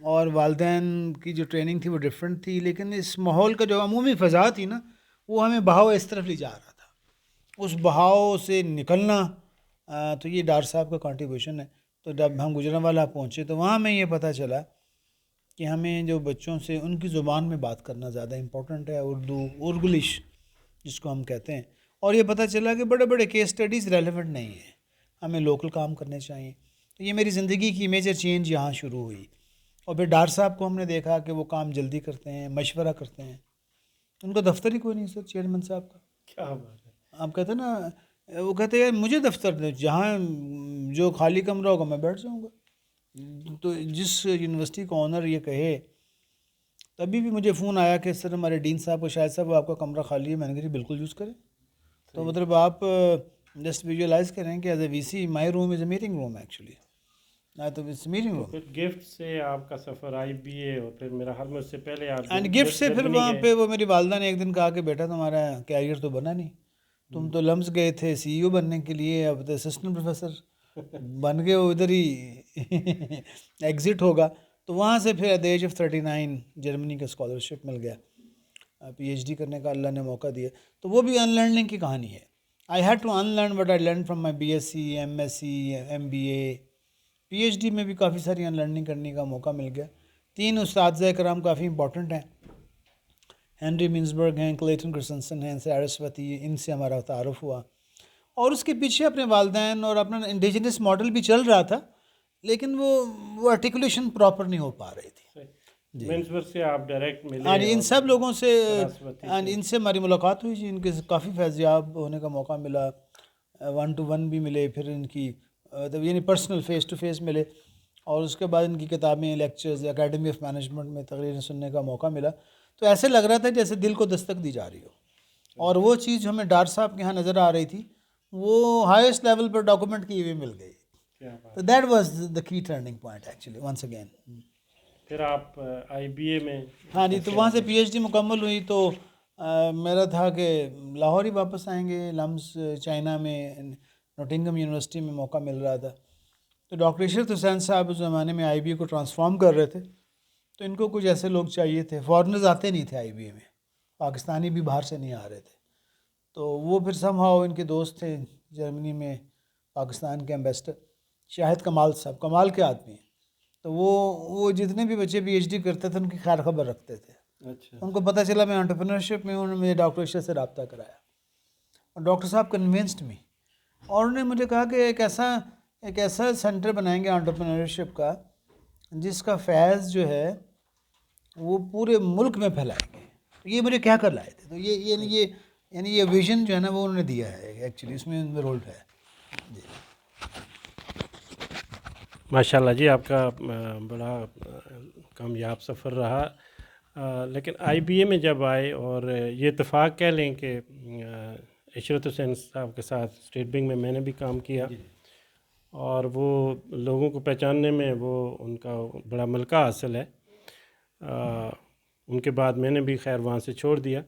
اور والدین کی جو ٹریننگ تھی وہ ڈفرینٹ تھی، لیکن اس ماحول کا جو عمومی فضا تھی نا وہ ہمیں بہاؤ اس طرف لے جا رہا تھا، اس بہاؤ سے نکلنا تو یہ ڈار صاحب کا کنٹریبیوشن ہے۔ تو جب ہم گجرانوالہ پہنچے تو وہاں میں یہ پتہ چلا کہ ہمیں جو بچوں سے ان کی زبان میں بات کرنا زیادہ امپورٹنٹ ہے، اردو اورگلش جس کو ہم کہتے ہیں، اور یہ پتہ چلا کہ بڑے بڑے کیس سٹڈیز ریلیونٹ نہیں ہیں، ہمیں لوکل کام کرنے چاہیے۔ تو یہ میری زندگی کی میجر چینج یہاں شروع ہوئی۔ اور پھر ڈار صاحب کو ہم نے دیکھا کہ وہ کام جلدی کرتے ہیں، مشورہ کرتے ہیں، ان کا دفتر ہی کوئی نہیں سر، چیئرمین صاحب کا۔ کیا بات ہے! آپ کہتے ہیں نا، وہ کہتے ہیں یار مجھے دفتر دیں، جہاں جو خالی کمرہ ہوگا میں بیٹھ جاؤں گا۔ تو جس یونیورسٹی کا آنر یہ کہے، تبھی بھی مجھے فون آیا کہ سر ہمارے ڈین صاحب کو شاہد صاحب آپ کا کمرہ خالی ہے، میں نے کہا جی بالکل یوز کریں۔ تو مطلب آپ جسٹ ویژولائز کریں کہ as a we see my room is a meeting room actually, تو اٹس میٹنگ تو روم۔ پھر گفٹ سے آپ کا سفر IBA، اور پھر میرا حال میں اس سے پہلے آپ اینڈ گفٹ سے پھر جرمنی وہاں گئے۔ پہ وہ میری والدہ نے ایک دن کہا کہ بیٹا تمہارا کیریئر تو بنا نہیں، تم تو لمس گئے تھے CEO بننے کے لیے، اب تو اسسٹنٹ پروفیسر بن گئے ہو، ادھر ہی ایگزٹ ہوگا۔ تو وہاں سے پھر ایٹ دا ایج آف 39 جرمنی کا اسکالرشپ مل گیا، PhD کرنے کا اللہ نے موقع دیا۔ تو وہ بھی ان لرننگ کی کہانی ہے۔ I had to unlearn what I learn from my BSc MSc MBA، PhD میں بھی کافی ساری ان لرننگ کرنے کا موقع مل گیا۔ 3 اساتذہ کرام کافی امپورٹنٹ ہیں، ہینری منسبرگ ہیں، کلیٹن کرسنسن ہیں، سارسوتی، ان سے ہمارا تعارف ہوا۔ اور اس کے پیچھے اپنے والدین اور اپنا انڈیجنس ماڈل بھی چل رہا تھا، لیکن وہ آرٹیکولیشن پراپر نہیں ہو پا رہی تھی۔ مینسبر سے آپ ڈائریکٹ ملے؟ ہاں جی، ان سب لوگوں سے سراسوتی سے؟ ان سے ہماری ملاقات ہوئی جی، ان کے کافی فیضیاب ہونے کا موقع ملا، 1 to 1 بھی ملے، پھر ان کی یعنی پرسنل فیس ٹو فیس ملے، اور اس کے بعد ان کی کتابیں، لیکچرز، اکیڈمی آف مینجمنٹ میں تقریریں سننے کا موقع ملا۔ تو ایسے لگ رہا تھا جیسے دل کو دستک دی جا رہی ہو، اور وہ چیز ہمیں ڈار صاحب کے یہاں نظر آ رہی تھی، وہ ہائیسٹ لیول پر ڈاکومنٹ کی ہوئی مل گئی۔ کیا بات! تو that was the key turning point actually once again. پھر آپ IBA میں؟ ہاں جی، تو وہاں سے PhD مکمل ہوئی، تو میرا تھا کہ لاہور ہی واپس آئیں گے، لمس چائنا میں نوٹنگم یونیورسٹی میں موقع مل رہا تھا۔ تو ڈاکٹر عشرت حسین صاحب اس زمانے میں IBA کو ٹرانسفارم کر رہے تھے، تو ان کو کچھ ایسے لوگ چاہیے تھے، فارنرز آتے نہیں تھے IBA میں، پاکستانی بھی باہر سے نہیں آ رہے تھے۔ تو وہ پھر سم ہاؤ ان کے دوست تھے جرمنی میں پاکستان کے ایمبیسڈر شاہد کمال صاحب، کمال کے آدمی ہیں، تو وہ جتنے بھی بچے PhD کرتے تھے ان کی خیر خبر رکھتے تھے۔ اچھا، ان کو پتہ چلا میں انٹرپرینورشپ میں ہوں، انہوں نے مجھے ڈاکٹر عشرت سے رابطہ کرایا، اور ڈاکٹر صاحب کنونسڈ می، اور انہوں نے مجھے کہا کہ ایک ایسا سینٹر بنائیں گے انٹرپرینورشپ کا جس کا فیض جو ہے وہ پورے ملک میں پھیلائیں گے۔ تو یہ مجھے کیا کر لائے تھے، تو یہ ویژن جو ہے نا وہ انہوں نے دیا ہے ایکچولی، اس میں ان کا رول ہے جی۔ ماشاء اللہ جی، آپ کا بڑا کامیاب سفر رہا، لیکن IBA میں جب آئے، اور یہ اتفاق کہہ لیں کہ عشرت حسین صاحب کے ساتھ اسٹیٹ بینک میں میں نے بھی کام کیا، اور وہ لوگوں کو پہچاننے میں وہ ان کا بڑا ملکہ حاصل ہے۔ ان کے بعد میں نے بھی خیر وہاں سے چھوڑ دیا۔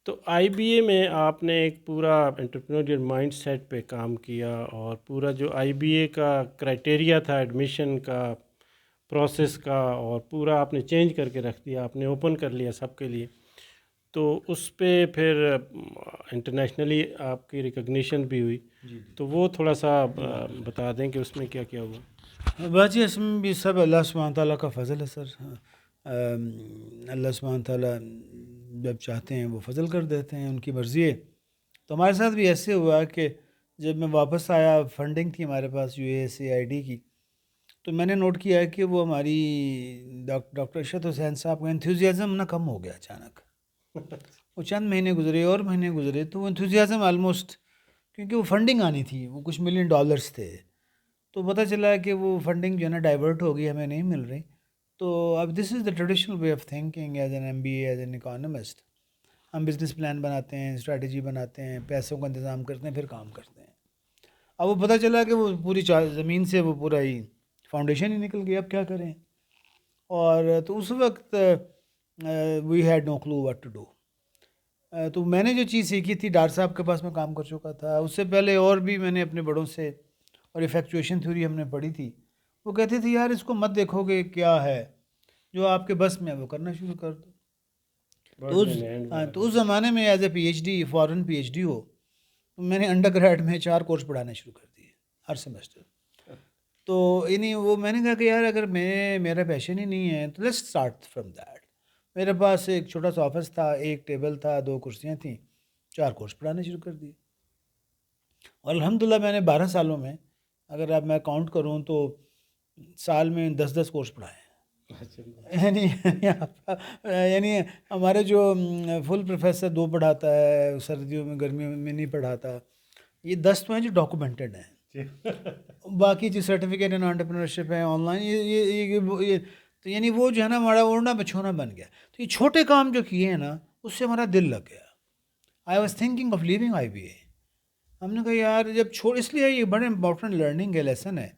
تو IBA میں آپ نے ایک پورا انٹرپرینیورل مائنڈ سیٹ پہ کام کیا، اور پورا جو IBA کا کرائٹیریا تھا ایڈمیشن کا، پروسیس کا، اور پورا آپ نے چینج کر کے رکھ دیا، آپ نے اوپن کر لیا سب کے لیے۔ تو اس پہ پھر انٹرنیشنلی آپ کی ریکگنیشن بھی ہوئی، تو وہ تھوڑا سا بتا دیں کہ اس میں کیا کیا ہوا۔ بات جی اس میں بھی سب اللہ سبحانہ تعالیٰ کا فضل ہے سر۔ اللہ سبحانہ تعالیٰ جب چاہتے ہیں وہ فضل کر دیتے ہیں، ان کی مرضی ہے۔ تو ہمارے ساتھ بھی ایسے ہوا کہ جب میں واپس آیا، فنڈنگ تھی ہمارے پاس USAID کی، تو میں نے نوٹ کیا کہ وہ ہماری ڈاکٹر عشرت حسین صاحب کا انتھوزیازم نہ کم ہو گیا اچانک۔ وہ چند مہینے گزرے اور مہینے گزرے تو وہ انتھوزیازم آلموسٹ، کیونکہ وہ فنڈنگ آنی تھی، وہ کچھ $1 ملین تھے، تو پتہ چلا کہ وہ فنڈنگ جو ہے نا ڈائیورٹ ہو گئی، ہمیں نہیں مل رہی۔ تو اب this is the traditional way of thinking as an MBA، as an economist, ہم بزنس پلان بناتے ہیں، اسٹریٹجی بناتے ہیں، پیسوں کا انتظام کرتے ہیں، پھر کام کرتے ہیں۔ اب وہ پتہ چلا کہ وہ پوری زمین سے وہ پورا ہی فاؤنڈیشن ہی نکل گئی، اب کیا کریں۔ اور تو اس وقت we had no clue what to do. تو میں نے جو چیز سیکھی تھی، ڈار صاحب کے پاس میں کام کر چکا تھا، اس سے پہلے اور بھی میں نے اپنے بڑوں سے، اور ایفیکچویشن تھیوری ہم نے پڑھی تھی، وہ کہتے تھے یار اس کو مت دیکھو کہ کیا ہے، جو آپ کے بس میں ہے وہ کرنا شروع کر دو. تو برڈ ان ہینڈ والا. تو اس زمانے میں as a P H D, foreign P H D ہو، تو میں نے انڈر گریڈ میں 4 کورس پڑھانے شروع کر دیے ہر سیمسٹر. تو یعنی وہ میں نے کہا کہ یار اگر میرا پیشن ہی نہیں ہے تو لیٹس اسٹارٹ فرام دیٹ. میرے پاس ایک چھوٹا سا آفس تھا، ایک ٹیبل تھا، 2 کرسیاں تھیں، 4 کورس پڑھانے شروع کر دیے. اور الحمدللہ میں نے 12 سالوں میں، اگر اب میں کاؤنٹ کروں تو سال میں 10 کورس پڑھائے ہیں. یعنی ہمارے جو فل پروفیسر 2 پڑھاتا ہے سردیوں میں، گرمیوں میں نہیں پڑھاتا، یہ 10 تو ہیں جو ڈاکومنٹڈ ہیں. باقی جو سرٹیفکیٹ ان انٹرپرینورشپ ہے آن لائن، یہ تو یعنی وہ جو ہے نا ہمارا اوڑھنا بچھونا بن گیا. تو یہ چھوٹے کام جو کیے ہیں نا اس سے ہمارا دل لگ گیا. I was thinking of leaving I B A. ہم نے کہا یار جب اس لیے یہ بڑے امپورٹنٹ لرننگ ہے، لیسن ہے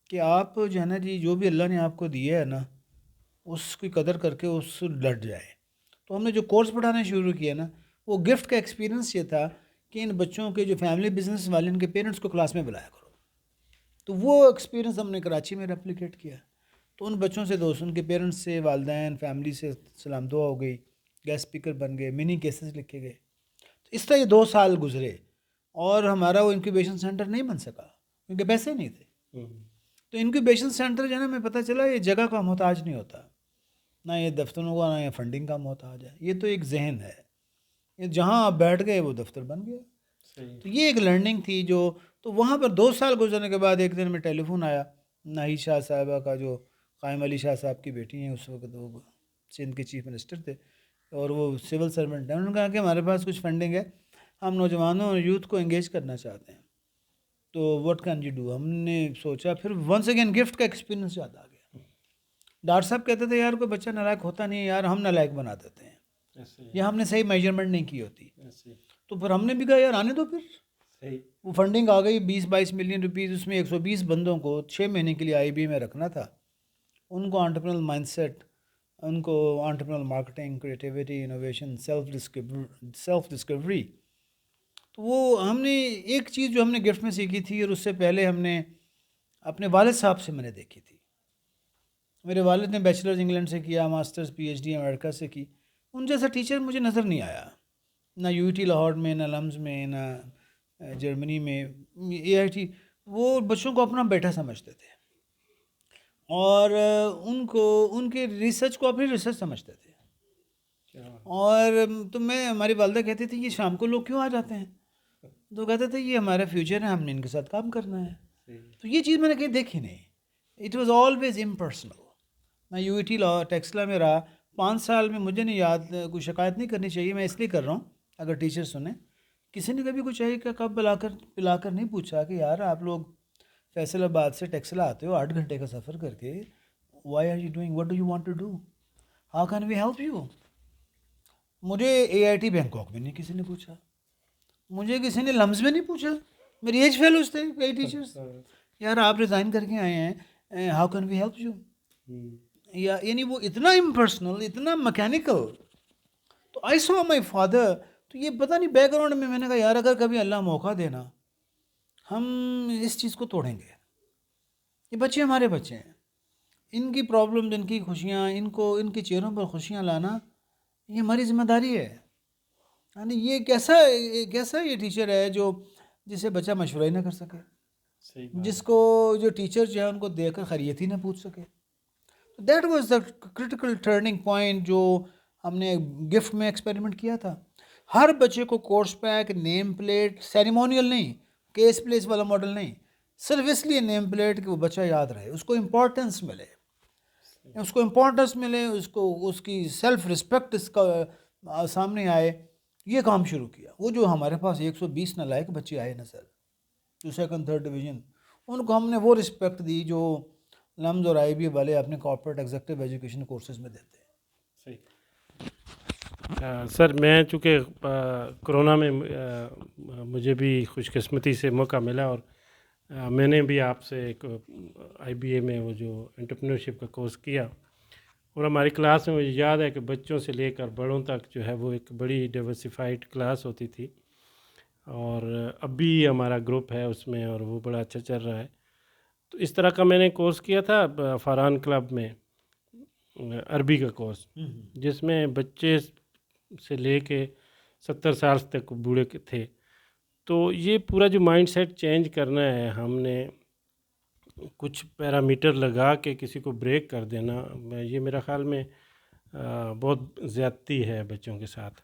کہ آپ جو ہے نا جی جو بھی اللہ نے آپ کو دیا ہے نا اس کی قدر کر کے اس سے ڈٹ جائے. تو ہم نے جو کورس پڑھانا شروع کیا نا، وہ گفٹ کا ایکسپیرینس یہ تھا کہ ان بچوں کے جو فیملی بزنس والے ان کے پیرنٹس کو کلاس میں بلایا کرو. تو وہ ایکسپیرینس ہم نے کراچی میں ریپلیکیٹ کیا. تو ان بچوں سے دوست، ان کے پیرنٹس سے، والدین، فیملی سے سلام دعا ہو گئی، گیسٹ اسپیکر بن گئے، منی کیسز لکھے گئے. تو اس طرح یہ 2 سال گزرے اور ہمارا وہ انکیوبیشن سینٹر نہیں بن سکا کیونکہ پیسے نہیں تھے. تو انکیوبیشن سینٹر جو ہے نا ہمیں پتہ چلا یہ جگہ کا محتاج نہیں ہوتا، نہ یہ دفتروں کا، نہ یہ فنڈنگ کا محتاج ہے. یہ تو ایک ذہن ہے، یہ جہاں آپ بیٹھ گئے وہ دفتر بن گیا. تو یہ ایک لرننگ تھی جو. تو وہاں پر 2 سال گزرنے کے بعد ایک دن میں ٹیلی فون آیا ناہید شاہ صاحبہ کا، جو قائم علی شاہ صاحب کی بیٹی ہیں، اس وقت وہ سندھ کے چیف منسٹر تھے اور وہ سول سرونٹ ہیں. انہوں نے کہا کہ ہمارے پاس کچھ فنڈنگ ہے، ہم نوجوانوں اور یوتھ کو انگیج کرنا چاہتے ہیں، تو واٹ کین یو ڈو. ہم نے سوچا، پھر ونس اگین گفٹ کا ایکسپیرینس یاد آ گیا. ڈاکٹر صاحب کہتے تھے یار کوئی بچہ نالائق ہوتا نہیں ہے یار، ہم نالائق بنا دیتے ہیں، یا ہم نے صحیح میجرمنٹ نہیں کی ہوتی. تو پھر ہم نے بھی کہا یار آنے دو. پھر وہ فنڈنگ آ گئی 20-22 ملین روپیز. اس میں 120 بندوں کو 6 مہینے کے لیے آئی بی میں رکھنا تھا. ان کو انٹرپرینل مائنڈ سیٹ، ان کو entrepreneurial marketing, creativity, innovation, self discovery. تو وہ ہم نے ایک چیز جو ہم نے گفٹ میں سیکھی تھی، اور اس سے پہلے ہم نے اپنے والد صاحب سے میں نے دیکھی تھی. میرے والد نے بیچلرز انگلینڈ سے کیا، ماسٹرز پی ایچ ڈی امریکہ سے کی. ان جیسا ٹیچر مجھے نظر نہیں آیا، نہ یو ٹی لاہور میں، نہ لمز میں، نہ جرمنی میں. اے آئی ٹی وہ بچوں کو اپنا بیٹا سمجھتے تھے اور ان کو ان کے ریسرچ کو اپنی ریسرچ سمجھتے تھے. اور تو ہماری والدہ کہتی تھی یہ شام کو لوگ کیوں آ جاتے ہیں؟ تو کہتے تھے یہ ہمارا فیوچر ہے، ہم نے ان کے ساتھ کام کرنا ہے. تو یہ چیز میں نے کہیں دیکھی نہیں. It was always impersonal. میں یو ٹی لا ٹیکسلا میں رہا 5 سال میں، مجھے نہیں یاد، کوئی شکایت نہیں کرنی چاہیے، میں اس لیے کر رہا ہوں اگر ٹیچر سنیں. کسی نے کبھی کچھ چاہیے کہ کب پلا کر نہیں پوچھا کہ یار آپ لوگ فیصل آباد سے ٹیکسلا آتے ہو 8 گھنٹے کا سفر کر کے، why are you doing, what do you want to do, how can we help you. مجھے اے آئی ٹی بینکاک میں نہیں کسی نے پوچھا، مجھے کسی نے لمز میں نہیں پوچھا. میری ایج فیلوز تھے کئی ٹیچرس، یار آپ ریزائن کر کے آئے ہیں، how can we help you. یعنی وہ اتنا امپرسنل، اتنا میکینیکل. تو آئی سو مائی فادر. تو یہ پتہ نہیں بیک گراؤنڈ میں نے کہا یار اگر کبھی اللہ موقع دینا ہم اس چیز کو توڑیں گے. یہ بچے ہمارے بچے ہیں، ان کی پرابلم، ان کی خوشیاں، ان کے چہروں پر خوشیاں لانا یہ ہماری ذمہ داری ہے. یعنی یہ کیسا یہ ٹیچر ہے جو جسے بچہ مشورہ ہی نہ کر سکے، جس کو جو ٹیچر جو ہے ان کو دیکھ کر خیریت ہی نہ پوچھ سکے. That was the critical turning point جو ہم نے گفٹ میں ایکسپیریمنٹ کیا تھا. ہر بچے کو کورس پیک، نیم پلیٹ، سیریمونیل نہیں، کیس پلیس والا ماڈل نہیں، صرف اس لیے نیم پلیٹ کہ وہ بچہ یاد رہے، اس کو امپورٹنس ملے، اس کو اس کی سیلف رسپیکٹ اس کا سامنے آئے. یہ کام شروع کیا. وہ جو ہمارے پاس 120 نالائق بچے آئے نا سر، جو 2nd 3rd ڈویژن، ان کو ہم نے وہ رسپیکٹ دی جو لمز اور آئی بی والے اپنے کارپوریٹ ایگزیکٹو ایجوکیشن کورسز میں دیتے ہیں. سر میں چونکہ کرونا میں مجھے بھی خوش قسمتی سے موقع ملا، اور میں نے بھی آپ سے ایک آئی بی اے میں وہ جو انٹرپرینورشپ کا کورس کیا، اور ہماری کلاس میں مجھے یاد ہے کہ بچوں سے لے کر بڑوں تک جو ہے وہ ایک بڑی ڈائیورسفائڈ کلاس ہوتی تھی، اور اب بھی ہمارا گروپ ہے اس میں اور وہ بڑا اچھا چل رہا ہے. تو اس طرح کا میں نے کورس کیا تھا فاران کلب میں. عربی کا کورس، جس میں بچے سے لے کے 70 سال تک بوڑھے تھے. تو یہ پورا جو مائنڈ سیٹ چینج کرنا ہے، ہم نے کچھ پیرامیٹر لگا کے کسی کو بریک کر دینا، یہ میرا خیال میں بہت زیادتی ہے بچوں کے ساتھ.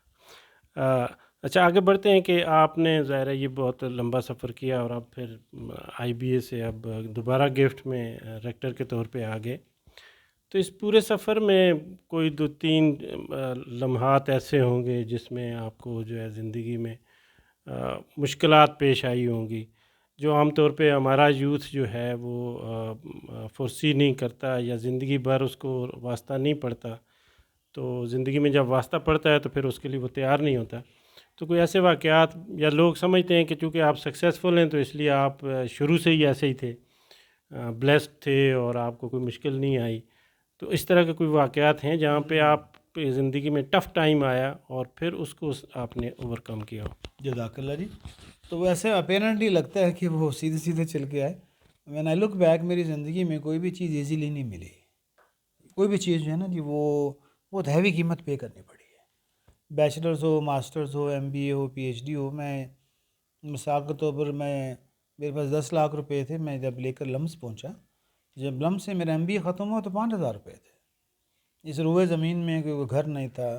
اچھا، آگے بڑھتے ہیں کہ آپ نے ظاہر ہے یہ بہت لمبا سفر کیا اور اب پھر آئی بی اے سے اب دوبارہ گفٹ میں ریکٹر کے طور پہ آ گئے. تو اس پورے سفر میں کوئی 2-3 لمحات ایسے ہوں گے جس میں آپ کو جو ہے زندگی میں مشکلات پیش آئی ہوں گی، جو عام طور پہ ہمارا یوتھ جو ہے وہ فورسی نہیں کرتا یا زندگی بھر اس کو واسطہ نہیں پڑتا. تو زندگی میں جب واسطہ پڑتا ہے تو پھر اس کے لیے وہ تیار نہیں ہوتا. تو کوئی ایسے واقعات، یا لوگ سمجھتے ہیں کہ چونکہ آپ سکسیزفل ہیں تو اس لیے آپ شروع سے ہی ایسے ہی تھے، بلیسڈ تھے اور آپ کو کوئی مشکل نہیں آئی. تو اس طرح کے کوئی واقعات ہیں جہاں پہ آپ پہ زندگی میں ٹف ٹائم آیا اور پھر اس کو آپ نے اوور کم کیا ہو؟ جزاک اللہ جی. تو ویسے اپیرنٹلی لگتا ہے کہ وہ سیدھے سیدھے چل کے آئے. وین آئی لک بیک، میری زندگی میں کوئی بھی چیز ایزیلی نہیں ملی. کوئی بھی چیز جو ہے نا جی، وہ بہت ہیوی قیمت پے کرنی پڑی ہے. بیچلرز ہو، ماسٹرز ہو، ایم بی اے ہو، پی ایچ ڈی ہو. میں مثال کے طور پر میرے پاس 10 لاکھ روپے تھے. میں جب لے کر لمس پہنچا، جب لمس سے میرا ایم بی اے ختم ہوا تو 5,000 روپے تھے. اس روئے زمین میں کوئی گھر نہیں تھا،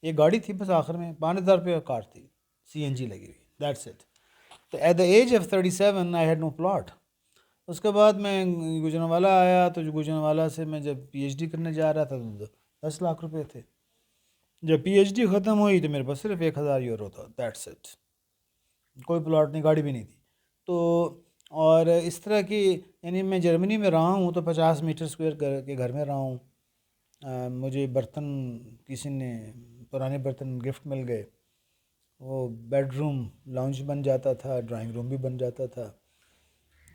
ایک گاڑی تھی بس، آخر میں 5,000 روپے کا کار تھی، سی این جی لگی ہوئی، دیٹس اٹ. تو at the age of 37 I had no plot. اس کے بعد میں گجرانوالہ آیا، تو جو گجرانوالہ سے میں جب پی ایچ ڈی کرنے جا رہا تھا تو 10 لاکھ روپے تھے. جب پی ایچ ڈی ختم ہوئی تو میرے پاس صرف 1,000 یورو تھا، دیٹس اٹ. کوئی پلاٹ نہیں، گاڑی بھی نہیں تھی. تو اور اس طرح کی، یعنی میں جرمنی میں رہا ہوں تو 50 میٹر اسکوائر کے گھر میں رہا ہوں. مجھے برتن کسی نے، پرانے برتن گفٹ مل گئے. وہ بیڈ روم لاؤنج بن جاتا تھا، ڈرائنگ روم بھی بن جاتا تھا.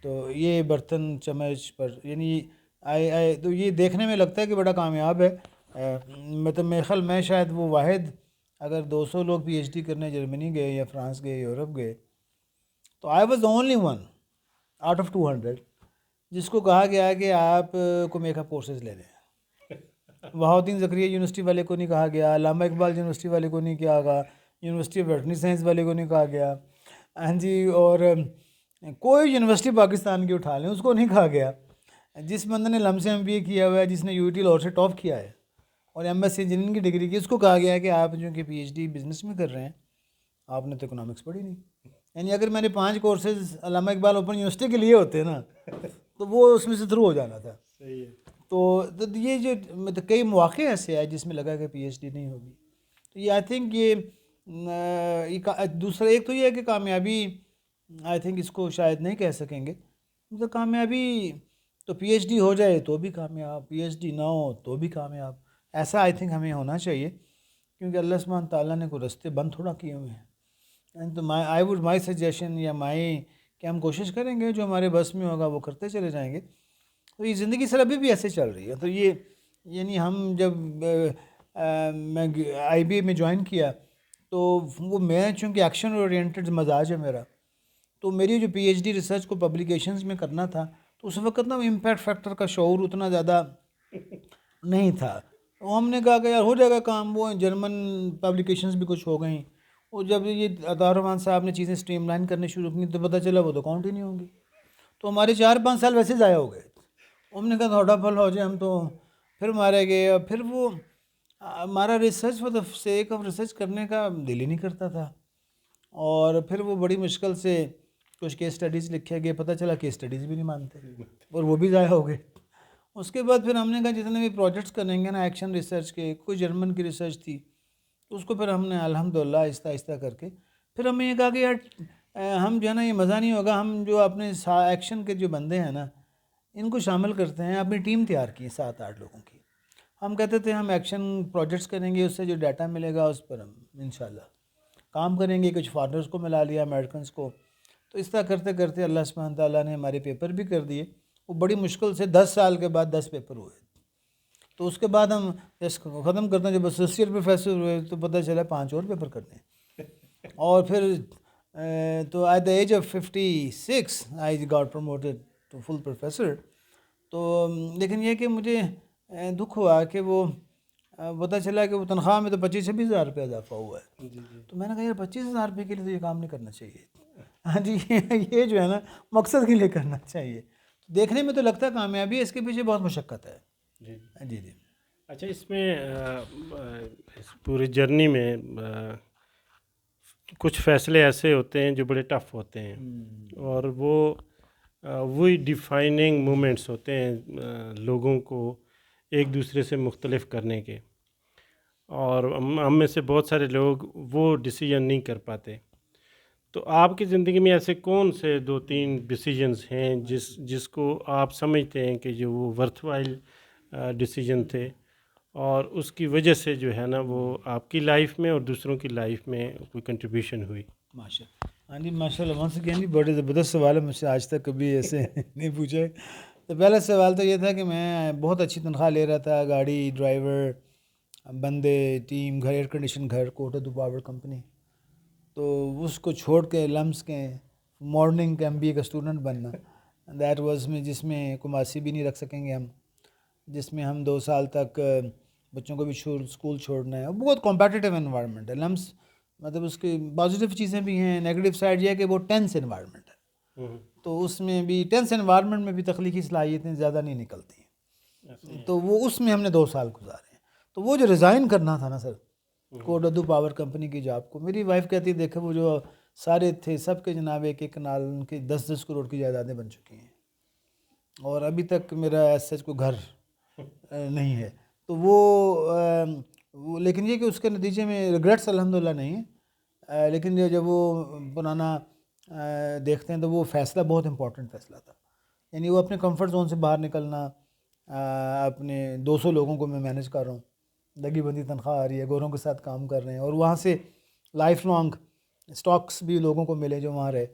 تو یہ برتن چمچ پر، یعنی تو یہ دیکھنے میں لگتا ہے کہ بڑا کامیاب ہے. مطلب میرے خیال میں شاید وہ واحد، اگر 200 لوگ پی ایچ ڈی کرنے جرمنی گئے یا فرانس گئے، یورپ گئے، تو I was the only one out of 200 جس کو کہا گیا کہ آپ کو میک اپ کورسز لینے ہیں. بہاؤدین زکریا یونیورسٹی والے کو نہیں کہا گیا، علامہ اقبال یونیورسٹی والے کو نہیں کہا گیا، یونیورسٹی آف ویٹرنری سائنس والے کو نہیں کہا گیا. ہاں جی، اور کوئی یونیورسٹی پاکستان کی اٹھا لیں، اس کو نہیں کہا گیا. جس بندے نے لم سے ایم بی اے کیا ہوا ہے، جس نے یو ٹی لاہور سے ٹاپ کیا ہے اور ایم ایس سی انجینئرنگ کی ڈگری کی، اس کو کہا گیا ہے کہ آپ جو کہ پی ایچ ڈی بزنس میں کر رہے ہیں، آپ نے تو اکنامکس پڑھی نہیں. یعنی اگر میں نے 5 کورسز علامہ اقبال اوپن یونیورسٹی کے لیے ہوتے نا تو وہ اس میں سے تھرو ہو جانا تھا. صحیح ہے. تو یہ جو مطلب کئی مواقع ایسے آئے جس میں لگا کہ پی ایچ ڈی نہیں ہوگی. تو یہ آئی تھنک یہ دوسرا ایک تو یہ ہے کہ کامیابی، آئی تھنک اس کو شاید نہیں کہہ سکیں گے. مطلب کامیابی تو پی ایچ ڈی ہو جائے تو بھی کامیاب، پی ایچ ڈی نہ ہو تو بھی کامیاب، ایسا آئی تھنک ہمیں ہونا چاہیے. کیونکہ اللہ سبحانہ تعالیٰ نے کوئی رستے بند تھوڑا کیے ہوئے ہیں. تو مائی سجیشن یا کہ ہم کوشش کریں گے، جو ہمارے بس میں ہوگا وہ کرتے چلے جائیں گے. تو یہ زندگی سر ابھی بھی ایسے چل رہی ہے. تو یہ یعنی ہم جب میں آئی بی اے میں جوائن کیا تو وہ میں چونکہ ایکشن اورینٹڈ مزاج ہے میرا، تو میری جو پی ایچ ڈی ریسرچ کو پبلیکیشنز میں کرنا تھا تو اس وقت نا امپیکٹ فیکٹر کا شعور اتنا زیادہ نہیں تھا. تو ہم نے کہا کہ یار ہو جائے گا کام. وہ جرمن پبلیکیشنز بھی کچھ ہو گئیں. اور جب یہ عطا رحمان صاحب نے چیزیں اسٹریم لائن کرنے شروع کی تو پتہ چلا وہ تو کاؤنٹ ہی نہیں ہوں گی. تو ہمارے 4-5 سال ویسے ضائع ہو گئے. ہم نے کہا تھوڑا پھل ہو جائے، ہم تو پھر مارے گئے. اور پھر وہ ہمارا research for the sake of research کرنے کا دل ہی نہیں کرتا تھا. اور پھر وہ بڑی مشکل سے کچھ کیس اسٹڈیز لکھے گئے، پتہ چلا کیس اسٹڈیز بھی نہیں مانتے اور وہ بھی ضائع ہو گئے. اس کے بعد پھر ہم نے کہا جتنے بھی پروجیکٹس کریں گے نا ایکشن ریسرچ کے، کوئی جرمن کی ریسرچ تھی تو اس کو پھر ہم نے الحمدللہ آہستہ آہستہ کر کے پھر ہمیں یہ کہا کہ یار ہم جو ہے نا یہ مزہ نہیں ہوگا، ہم جو اپنے ایکشن کے جو بندے ہیں نا ان کو شامل کرتے ہیں. اپنی ٹیم تیار کی 7-8 لوگوں کی. ہم کہتے تھے ہم ایکشن پروجیکٹس کریں گے، اس سے جو ڈیٹا ملے گا اس پر ہم انشاءاللہ کام کریں گے. کچھ فارنرز کو ملا لیا، امیریکنز کو. تو اس طرح کرتے کرتے اللہ سبحانہ تعالیٰ نے ہمارے پیپر بھی کر دیے. وہ بڑی مشکل سے 10 سال کے بعد 10 پیپر ہوئے. تو اس کے بعد ہم ختم کرتے ہیں، جب اسوسیٹ پروفیسر ہوئے تو پتہ چلا 5 اور پیپر کرنے ہیں. اور پھر تو at the age of 56 I got promoted to full professor. تو لیکن یہ کہ مجھے دکھ ہوا کہ وہ پتہ چلا کہ وہ تنخواہ میں تو 25-26 ہزار روپے اضافہ ہوا ہے. جی جی تو میں نے کہا یار 25 ہزار روپے کے لیے تو یہ کام نہیں کرنا چاہیے. ہاں جی یہ جو ہے نا مقصد کے لیے کرنا چاہیے. دیکھنے میں تو لگتا ہے کامیابی ہے، اس کے پیچھے بہت مشقت ہے. جی. جی جی. اچھا، اس میں اس پوری جرنی میں کچھ فیصلے ایسے ہوتے ہیں جو بڑے ٹف ہوتے ہیں، اور وہی ڈیفائننگ مومنٹس ہوتے ہیں لوگوں کو ایک دوسرے سے مختلف کرنے کے، اور ہم میں سے بہت سارے لوگ وہ ڈیسیجن نہیں کر پاتے. تو آپ کی زندگی میں ایسے کون سے 2-3 ڈیسیجنز ہیں جس کو آپ سمجھتے ہیں کہ جو وہ ورتھ وائل ڈیسیجن تھے، اور اس کی وجہ سے جو ہے نا وہ آپ کی لائف میں اور دوسروں کی لائف میں کوئی کنٹریبیوشن ہوئی؟ ماشاء اللہ. ہاں جی ماشاء اللہ. ونس اگین جی بڑے زبردست سوال ہے، مجھ سے آج تک کبھی ایسے نہیں پوچھے. تو پہلا سوال تو یہ تھا کہ میں بہت اچھی تنخواہ لے رہا تھا، گاڑی، ڈرائیور، بندے، ٹیم، گھر، ایئر کنڈیشن گھر، کوٹا دو پاور کمپنی. تو اس کو چھوڑ کے لمس کے مارننگ کا MBA کا اسٹوڈنٹ بننا، دیٹ واز میں، جس میں کماسی بھی نہیں رکھ سکیں گے ہم، جس میں ہم 2 سال تک بچوں کو بھی اسکول چھوڑنا ہے. بہت کمپیٹیٹیو انوائرمنٹ ہے لمس. مطلب اس کی پازیٹیو چیزیں بھی ہیں، نیگیٹو سائڈ یہ ہے کہ وہ ٹینس انوائرمنٹ ہے. تو اس میں بھی ٹینس انوائرمنٹ میں بھی تخلیقی صلاحیتیں زیادہ نہیں نکلتی ہیں. تو وہ اس میں ہم نے 2 سال گزارے ہیں. تو وہ جو ریزائن کرنا تھا نا سر کوٹا دو پاور کمپنی کی جاب کو، میری وائف کہتی دیکھو وہ جو سارے تھے سب کے جناب ایک ایک کنال ان کی 10-10 کروڑ کی جائیدادیں بن چکی ہیں، اور ابھی تک میرا ایسا کوئی گھر نہیں ہے. تو وہ لیکن یہ کہ اس کے نتیجے میں ریگریٹس الحمدللہ نہیں ہیں، لیکن جب وہ پرانا دیکھتے ہیں تو وہ فیصلہ بہت امپورٹنٹ فیصلہ تھا. یعنی وہ اپنے کمفرٹ زون سے باہر نکلنا. اپنے 200 لوگوں کو میں مینیج کر رہا ہوں، لگی بندی تنخواہ آ رہی ہے، گوروں کے ساتھ کام کر رہے ہیں، اور وہاں سے لائف لانگ اسٹاکس بھی لوگوں کو ملے جو وہاں رہے.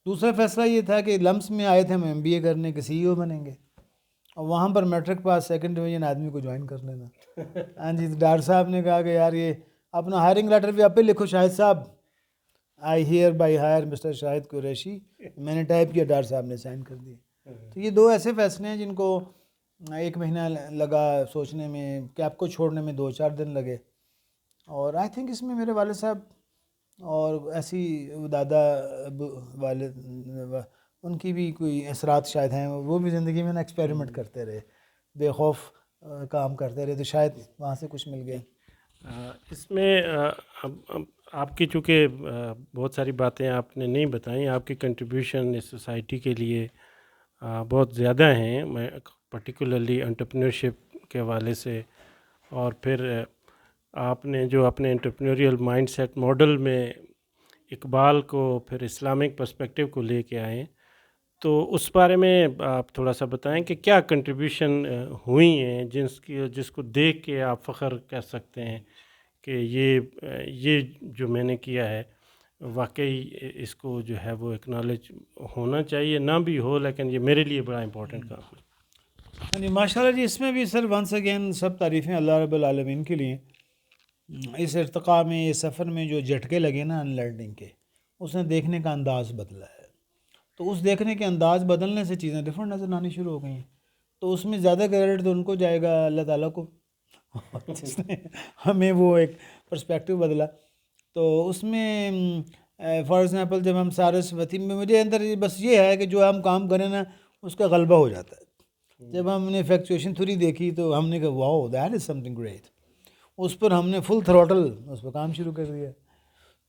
دوسرا فیصلہ یہ تھا کہ لمس میں آئے تھے ہم MBA کرنے کے CEO بنیں گے، اور وہاں پر میٹرک پاس 2nd ڈویژن آدمی کو جوائن کر لینا. ہاں جی. ڈاکٹر صاحب نے کہا کہ یار یہ اپنا ہائرنگ لیٹر بھی آپ پہ لکھو شاہد صاحب، آئی ہیئر بائی ہائر مسٹر شاہد قریشی. میں نے ٹائپ کیا، ڈاکٹر صاحب نے سائن کر دیے. تو یہ 2 ایسے فیصلے ہیں جن کو 1 مہینہ لگا سوچنے میں، کیپ کو چھوڑنے میں 2-4 دن لگے. اور آئی تھنک اس میں میرے والد صاحب اور ایسی دادا والد ان کی بھی کوئی اثرات شاید ہیں. وہ بھی زندگی میں نا ایکسپیریمنٹ کرتے رہے، بے خوف کام کرتے رہے، تو شاید وہاں سے کچھ مل گیا. اس میں آپ کی چونکہ بہت ساری باتیں آپ نے نہیں بتائیں، آپ کی کنٹریبیوشن اس سوسائٹی کے لیے بہت زیادہ ہیں. میں پرٹیکولرلی انٹرپرینورشپ کے حوالے سے، اور پھر آپ نے جو اپنے انٹرپرینوریل مائنڈ سیٹ ماڈل میں اقبال کو پھر اسلامک پرسپیکٹیو کو لے کے آئیں، تو اس بارے میں آپ تھوڑا سا بتائیں کہ کیا کنٹریبیوشن ہوئی ہیں جس کو دیکھ کے آپ فخر کر سکتے ہیں کہ یہ جو میں نے کیا ہے واقعی اس کو جو ہے وہ اکنالج ہونا چاہیے، نہ بھی ہو لیکن یہ میرے لیے بڑا امپورٹنٹ کام ہے. ہاں جی ماشاء اللہ جی. اس میں بھی سر ونس اگین سب تعریفیں اللہ رب العالمین کے لیے. اس ارتقاء میں، اس سفر میں جو جھٹکے لگے نا ان لرننگ کے، اس نے دیکھنے کا انداز بدلا ہے. تو اس دیکھنے کے انداز بدلنے سے چیزیں ڈفرینٹ نظر آنی شروع ہو گئی ہیں. تو اس میں زیادہ کریڈٹ تو ان کو جائے گا، اللہ تعالیٰ کو، جس نے ہمیں وہ ایک پرسپیکٹیو بدلا. تو اس میں فار ایگزامپل جب ہم سارسوتی میں، مجھے اندر بس یہ ہے کہ جو ہم کام کریں نا اس کا غلبہ ہو جاتا ہے. جب ہم نے فلیکچویشن تھیوری دیکھی تو ہم نے کہا wow that is something great. اس پر ہم نے فل تھروٹل اس پر کام شروع کر دیا.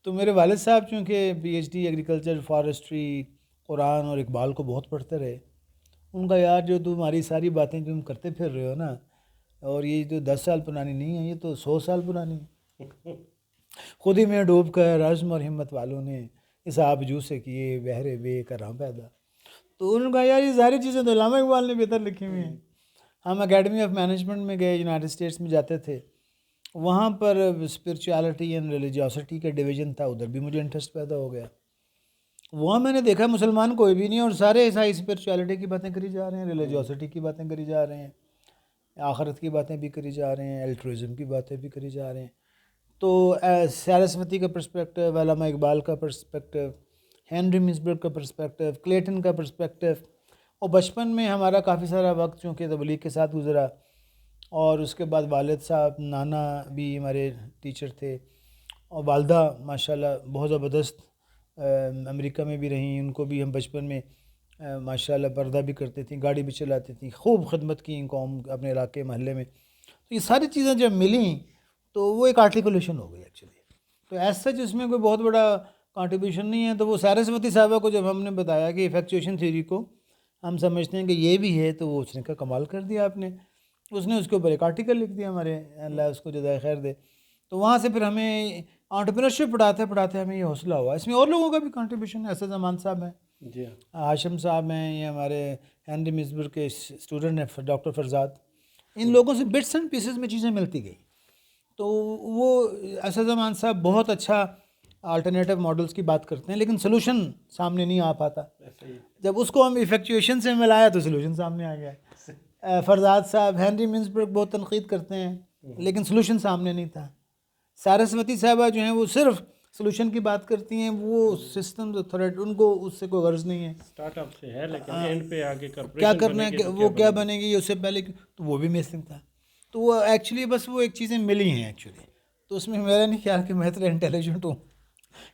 تو میرے والد صاحب چونکہ PhD ایگریکلچر، فارسٹری، قرآن اور اقبال کو بہت پڑھتے رہے. ان کا یار جو تمہاری ساری باتیں جو تم کرتے پھر رہے ہو نا، اور یہ جو 10 سال پرانی نہیں ہے، یہ تو 100 سال پرانی ہے. خود ہی میں ڈوب کر عزم اور ہمت والوں نے اس آبجو سے کیے بہرے بے کراں پیدا. تو انہوں نے کہا یار یہ ساری چیزیں تو علامہ اقبال نے بہتر لکھی ہوئی ہیں. ہم اکیڈمی آف مینجمنٹ میں گئے، یونائٹڈ اسٹیٹس میں جاتے تھے، وہاں پر اسپرچویلٹی اینڈ ریلیجیوسٹی کا ڈویژن تھا، ادھر بھی مجھے انٹرسٹ پیدا ہو گیا. وہاں میں نے دیکھا مسلمان کوئی بھی نہیں، اور سارے عیسائی اسپرچویلٹی کی باتیں کری جا رہے ہیں، ریلیجیوسٹی کی باتیں کری جا رہے ہیں، آخرت کی باتیں بھی کری جا رہے ہیں، الٹرزم کی باتیں بھی کری جا رہے ہیں. تو سارسوتی کا پرسپیکٹیو، علامہ اقبال کا پرسپیکٹیو، ہینری مسبرگ کا پرسپیکٹیو، کلیٹن کا پرسپیکٹیو. اور بچپن میں ہمارا کافی سارا وقت چونکہ تبلیغ کے ساتھ گزرا، اور اس کے بعد والد صاحب نانا بھی ہمارے ٹیچر تھے، اور والدہ ماشاءاللہ بہت زبردست امریکہ میں بھی رہیں، ان کو بھی ہم بچپن میں ماشاءاللہ پردہ بھی کرتے تھیں، گاڑی بھی چلاتی تھیں، خوب خدمت کی ان قوم اپنے علاقے محلے میں. تو یہ ساری چیزیں جب ملیں تو وہ ایک آرٹیکولیشن ہو گئی ایکچولی. تو ایز سچ اس میں کوئی بہت بڑا کنٹریبیوشن نہیں ہے. تو وہ سارسوتی صاحبہ کو جب ہم نے بتایا کہ ایفیکچویشن تھیوری کو ہم سمجھتے ہیں کہ یہ بھی ہے، تو وہ اس نے کہا کمال کر دیا آپ نے. اس نے اس کے اوپر ایک آرٹیکل لکھ دیا ہمارے، اللہ اس کو جزائے خیر دے. تو وہاں سے پھر ہمیں انٹرپرینرشپ پڑھاتے ہمیں یہ حوصلہ ہوا. اس میں اور لوگوں کا بھی کنٹریبیوشن ہے، اسد زمان صاحب ہیں، جی ہاشم صاحب ہیں، یہ ہمارے ہینری مصبر کے اسٹوڈنٹ ہیں ڈاکٹر فرزاد. ان لوگوں سے بٹس اینڈ پیسز میں چیزیں ملتی گئی. تو وہ اسد زمان صاحب بہت اچھا الٹرنیٹیو ماڈلز کی بات کرتے ہیں، لیکن سلوشن سامنے نہیں آ پاتا. جب اس کو ہم ایفیکچویشن سے ملایا تو سلوشن سامنے آ گیا. فرزاد صاحب ہینری منسبرگ بہت تنقید کرتے ہیں، لیکن سلوشن سامنے نہیں تھا. سارسوتی صاحبہ جو ہیں وہ صرف سلوشن کی بات کرتی ہیں، وہ سسٹم تھریٹ ان کو اس سے کوئی غرض نہیں ہے. اسٹارٹ اپ سے ہے، لیکن اینڈ پہ آگے کیا کارپوریشن کرنا بنے ہے گی کہ تو وہ کیا بنے گی، اس سے پہلے تو وہ بھی مسنگ تھا. تو وہ ایکچولی بس وہ ایک چیزیں ملی ہیں ایکچولی. تو اس میں میرا نہیں خیال کہ میں اتنا انٹیلیجنٹ ہوں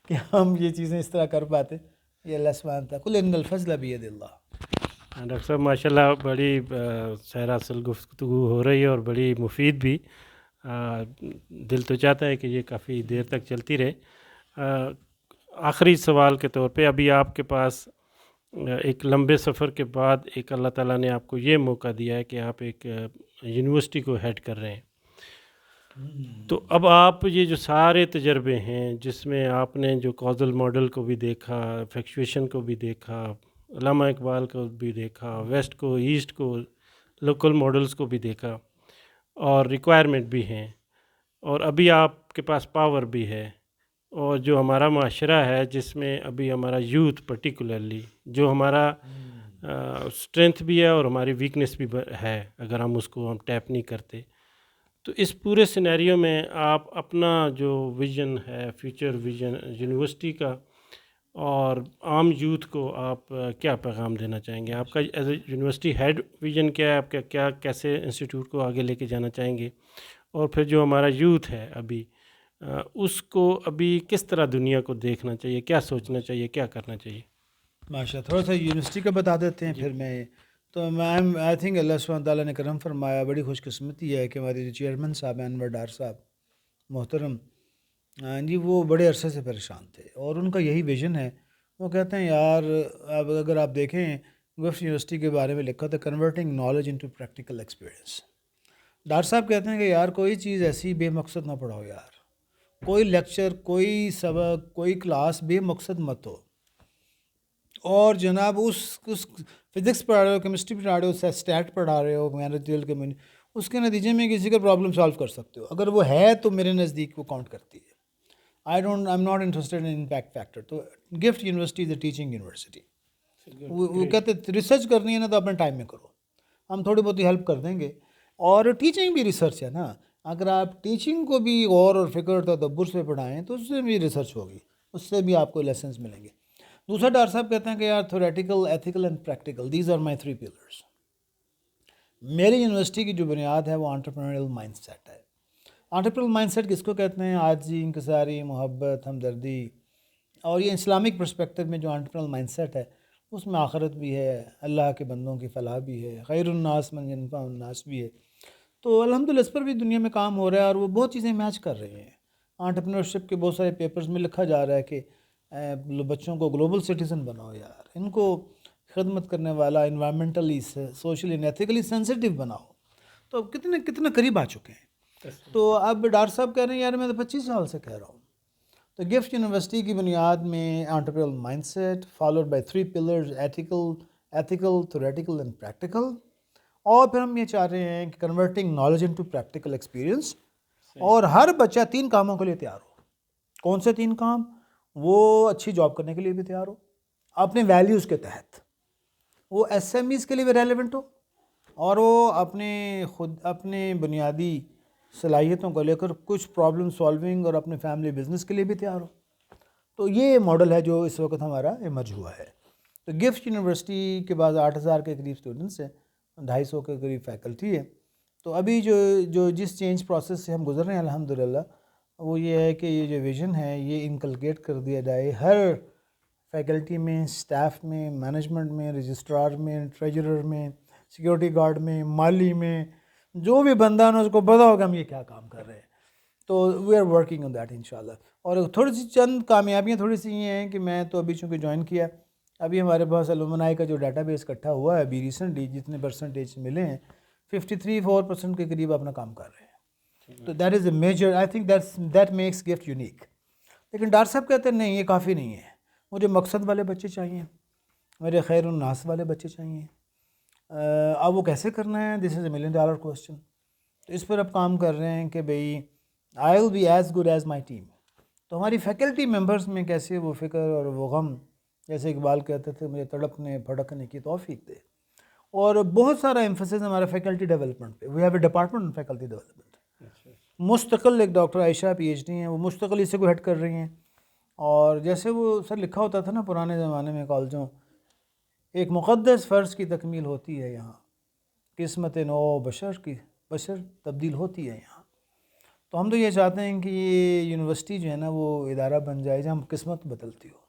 کہ ہم یہ چیزیں اس طرح کر پاتے. یہ اللہ سبحانہ تھا کل ان الفضل بید اللہ. ڈاکٹر صاحب ماشاء اللہ بڑی سیر اصل گفتگو ہو رہی ہے اور بڑی مفید بھی. دل تو چاہتا ہے کہ یہ کافی دیر تک چلتی رہے. آخری سوال کے طور پہ، ابھی آپ کے پاس ایک لمبے سفر کے بعد ایک اللہ تعالیٰ نے آپ کو یہ موقع دیا ہے کہ آپ ایک یونیورسٹی کو ہیڈ کر رہے ہیں. تو اب آپ یہ جو سارے تجربے ہیں جس میں آپ نے جو کازل ماڈل کو بھی دیکھا، فیکچویشن کو بھی دیکھا، علامہ اقبال کو بھی دیکھا، ویسٹ کو، ایسٹ کو، لوکل ماڈلز کو بھی دیکھا، اور ریکوائرمنٹ بھی ہیں، اور ابھی آپ کے پاس پاور بھی ہے، اور جو ہمارا معاشرہ ہے جس میں ابھی ہمارا یوتھ پرٹیکولرلی جو ہمارا اسٹرینتھ بھی ہے اور ہماری ویکنس بھی ہے اگر ہم اس کو ٹیپ نہیں کرتے. تو اس پورے سینیریو میں آپ اپنا جو ویژن ہے، فیوچر ویژن یونیورسٹی کا اور عام یوتھ کو آپ کیا پیغام دینا چاہیں گے؟ آپ کا as a university head vision کیا ہے؟ آپ کا کیا کیسے انسٹیٹیوٹ کو آگے لے کے جانا چاہیں گے؟ اور پھر جو ہمارا یوتھ ہے ابھی اس کو ابھی کس طرح دنیا کو دیکھنا چاہیے، کیا سوچنا چاہیے، کیا کرنا چاہیے؟ ماشاء اللہ تھوڑا سا یونیورسٹی کا بتا دیتے ہیں پھر میں. تو میں آئی تھنک اللہ سبحانہ تعالیٰ نے کرم فرمایا، بڑی خوش قسمتی ہے کہ ہمارے جو چیئرمین صاحب ہیں انور ڈار صاحب محترم جی، وہ بڑے عرصے سے پریشان تھے اور ان کا یہی ویژن ہے. وہ کہتے ہیں یار اب اگر آپ دیکھیں گفٹ یونیورسٹی کے بارے میں لکھا تھا converting knowledge into practical experience. Dar صاحب کہتے ہیں کہ یار کوئی چیز ایسی بے مقصد نہ پڑھاؤ یار، کوئی لیکچر، کوئی سبق، کوئی کلاس بے مقصد مت ہو. اور جناب اس فزکس پڑھا رہے ہو، کیمسٹری پڑھا رہے ہو، اسٹیٹ پڑھا رہے ہو، مینجریل کمیونٹی، اس کے نتیجے میں کسی کا پرابلم سالو کر سکتے ہو. اگر وہ ہے تو میرے نزدیک وہ کاؤنٹ کرتی ہے. I am not interested in impact factor. تو GIFT University is a teaching university. وہ کہتے ریسرچ کرنی ہے نا تو اپنے ٹائم میں کرو، ہم تھوڑی بہت ہیلپ کر دیں گے. اور ٹیچنگ بھی ریسرچ ہے نا. اگر آپ ٹیچنگ کو بھی غور اور فکر اور تدبر سے پڑھائیں تو اس سے بھی ریسرچ ہوگی، اس سے بھی آپ کو لیسنس ملیں گے. دوسرا ڈار صاحب کہتے ہیں کہ یار theoretical, ethical and practical, these are my 3 pillars. میری یونیورسٹی کی جو بنیاد ہے وہ انٹرپرینریل مائنڈ سیٹ ہے. انٹرپرینریل مائنڈ سیٹ کس کو کہتے ہیں؟ عاجزی، انکساری، محبت، ہمدردی. اور یہ اسلامک پرسپیکٹو میں جو انٹرپرینریل مائنڈ سیٹ ہے اس میں آخرت بھی ہے، اللہ کے بندوں کی فلاح بھی ہے، خیر الناس من ینفع الناس بھی ہے. تو الحمدللہ اس پر بھی دنیا میں کام ہو رہا ہے اور وہ بہت چیزیں میچ کر رہے ہیں. انٹرپرینورشپ کے بہت سارے پیپرز میں لکھا جا رہا ہے کہ بچوں کو گلوبل سٹیزن بناؤ یار، ان کو خدمت کرنے والا، environmentally, socially and ethically sensitive بناؤ. تو اب کتنے قریب آ چکے ہیں. تو اب ڈار صاحب کہہ رہے ہیں یار میں تو 25 سال سے کہہ رہا ہوں. تو گفٹ یونیورسٹی کی بنیاد میں entrepreneurial mind set followed by 3 pillars, ethical, theoretical and practical. اور پھر ہم یہ چاہ رہے ہیں کہ converting knowledge into practical experience. اور ہر بچہ 3 کاموں کے لیے تیار ہو. کون سے 3 کام؟ وہ اچھی جاب کرنے کے لیے بھی تیار ہو اپنے ویلیوز کے تحت، وہ ایس ایم ایز کے لیے بھی ریلیونٹ ہو، اور وہ اپنے بنیادی صلاحیتوں کو لے کر کچھ پرابلم سالونگ اور اپنے فیملی بزنس کے لیے بھی تیار ہو. تو یہ ماڈل ہے جو اس وقت ہمارا ایمرج ہوا ہے. تو گفٹ یونیورسٹی کے بعد 8,000 کے قریب اسٹوڈنٹس ہیں، 250 کے قریب فیکلٹی ہے. تو ابھی جو جس چینج پروسیس سے ہم گزر رہے ہیں الحمدللہ، وہ یہ ہے کہ یہ جو ویژن ہے یہ انکلکیٹ کر دیا جائے ہر فیکلٹی میں، سٹاف میں، مینجمنٹ میں، رجسٹرار میں، ٹریجرر میں، سیکیورٹی گارڈ میں، مالی میں، جو بھی بندہ نا اس کو پتا ہوگا ہم یہ کیا کام کر رہے ہیں. تو we are working on that انشاءاللہ. اور تھوڑی سی چند کامیابیاں تھوڑی سی یہ ہیں کہ میں تو ابھی چونکہ جوائن کیا، ابھی ہمارے پاس الومنائی کا جو ڈیٹا بیس اکٹھا ہوا ہے ابھی ریسنٹلی جتنے پرسنٹیج ملے ہیں 53-4% کے قریب اپنا کام کر رہے ہیں. تو that is a major, I think that makes gift unique. لیکن ڈاکٹر صاحب کہتے ہیں نہیں یہ کافی نہیں ہے، مجھے مقصد والے بچے چاہیے، میرے خیر الناس والے بچے چاہیے. اب وہ کیسے کرنا ہے؟ دس از اے $1 ملین کوسچن. تو اس پر اب کام کر رہے ہیں کہ بھئی I will be as good as my team. تو ہماری فیکلٹی ممبرس میں کیسے وہ فکر اور وہ غم، جیسے اقبال کہتے تھے مجھے تڑپنے پھڑکنے کی توفیق دے. اور بہت سارا ایمفسس ہمارا فیکلٹی ڈیولپمنٹ پہ. We have a department on faculty development. مستقل ایک doctor Ayesha P H D ہیں، وہ مستقل اسے کو ہیڈ کر رہی ہیں. اور جیسے وہ سر لکھا ہوتا تھا نا پرانے زمانے میں کالجوں، ایک مقدس فرض کی تکمیل ہوتی ہے یہاں، قسمت نو بشر تبدیل ہوتی ہے یہاں. تو ہم تو یہ چاہتے ہیں کہ یہ یونیورسٹی جو ہے نا وہ ادارہ بن جائے جہاں قسمت بدلتی ہو،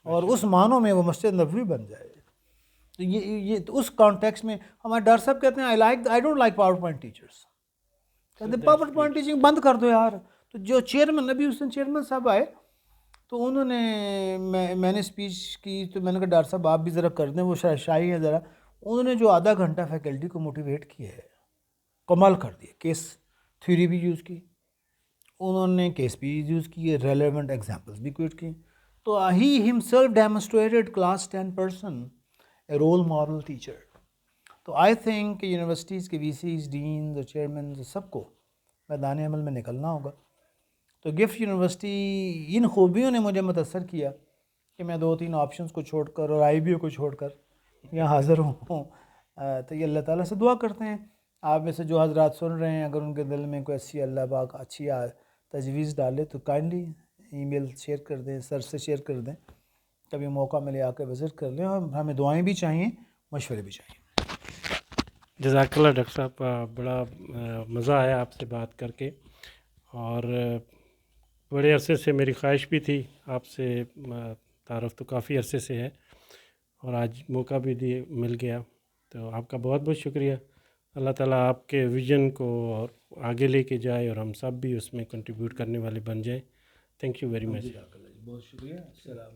اور اس معنوں میں وہ مسجد نبوی بن جائے. تو یہ تو اس کانٹیکس میں ہمارے ڈاکٹر صاحب کہتے ہیں I don't like power point teachers. کہتے ہیں پاور پوائنٹ ٹیچنگ بند کر دو یار. تو جو چیئرمین ابھی اس دن چیئرمین صاحب آئے تو انہوں نے میں نے اسپیچ کی تو میں نے کہا ڈاکٹر صاحب آپ بھی ذرا کر دیں، وہ شاہی ہے ذرا. انہوں نے جو آدھا گھنٹہ فیکلٹی کو موٹیویٹ کیا ہے کمال کر دیا. کیس تھیوری بھی یوز کی انہوں نے، کیس بھی یوز کیے، ریلیونٹ ایگزامپلس بھی کوٹ کی. تو ہی ہمسیلف ڈیمونسٹریٹڈ کلاس 10 پرسن اے رول ماڈل ٹیچر. تو آئی تھنک کہ یونیورسٹیز کے وی سیز، ڈینز اور چیئرمینز سب کو میدان عمل میں نکلنا ہوگا. تو گفٹ یونیورسٹی ان خوبیوں نے مجھے متاثر کیا کہ میں 2-3 آپشنز کو چھوڑ کر اور آئی بی او کو چھوڑ کر یہاں حاضر ہوں. تو یہ اللہ تعالیٰ سے دعا کرتے ہیں آپ میں سے جو حضرات سن رہے ہیں، اگر ان کے دل میں کوئی اچھی اللہ پاک اچھی تجویز ڈالے تو کائنڈلی ای میل شیئر کر دیں، سر سے شیئر کر دیں. کبھی موقع ملے آ کے وزٹ کر لیں. اور ہمیں دعائیں بھی چاہیے، مشورے بھی چاہیے. جزاک اللہ ڈاکٹر صاحب، بڑا مزہ آیا آپ سے بات کر کے، اور بڑے عرصے سے میری خواہش بھی تھی آپ سے تعارف تو کافی عرصے سے ہے، اور آج موقع بھی مل گیا. تو آپ کا بہت بہت شکریہ. اللہ تعالیٰ آپ کے ویژن کو اور آگے لے کے جائے اور ہم سب بھی اس میں کنٹریبیوٹ کرنے والے بن جائیں. Thank you very much. بہت شکریہ. السلام